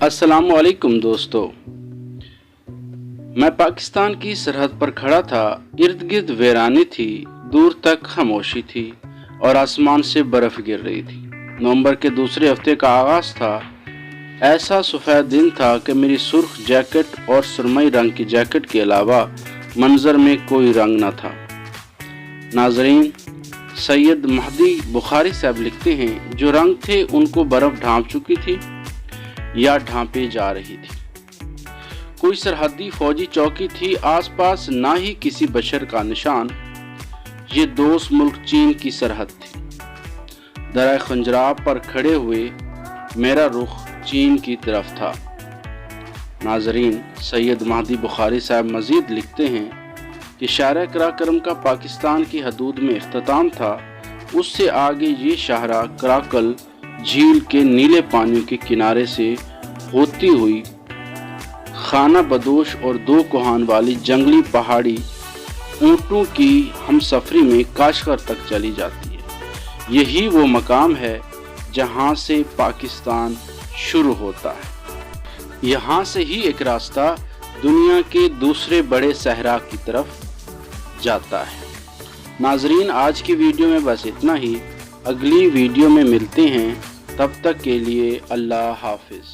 अस्सलाम वालेकुम दोस्तों। मैं पाकिस्तान की सरहद पर खड़ा था। इर्द गिर्द वीरानी थी, दूर तक खामोशी थी और आसमान से बर्फ गिर रही थी। नवंबर के दूसरे हफ्ते का आगाज था। ऐसा सफ़ेद दिन था कि मेरी सुर्ख जैकेट और सुरमई रंग की जैकेट के अलावा मंजर में कोई रंग न था। नाजरीन, सैयद महदी बुखारी साहब लिखते हैं, जो रंग थे उनको बर्फ ढांप चुकी थी या ढांपे जा रही थी। कोई सरहदी फौजी चौकी थी आसपास, ना ही किसी बशर का निशान। ये दोस्त मुल्क चीन की सरहद थी। दराए खंजराब पर खड़े हुए मेरा रुख चीन की तरफ था। नाजरीन, सैयद महदी बुखारी साहब मजीद लिखते हैं कि शाहरा कराकरम का पाकिस्तान की हदूद में इख्तिताम था। उससे आगे ये शाहरा कराकल झील के नीले पानियों के किनारे से होती हुई खाना बदोश और दो कोहान वाली जंगली पहाड़ी ऊंटों की हमसफरी में काशगर तक चली जाती है। यही वो मकाम है जहां से पाकिस्तान शुरू होता है। यहाँ से ही एक रास्ता दुनिया के दूसरे बड़े सहरा की तरफ जाता है। नाजरीन, आज की वीडियो में बस इतना ही। अगली वीडियो में मिलते हैं, तब तक के लिए अल्लाह हाफिज़।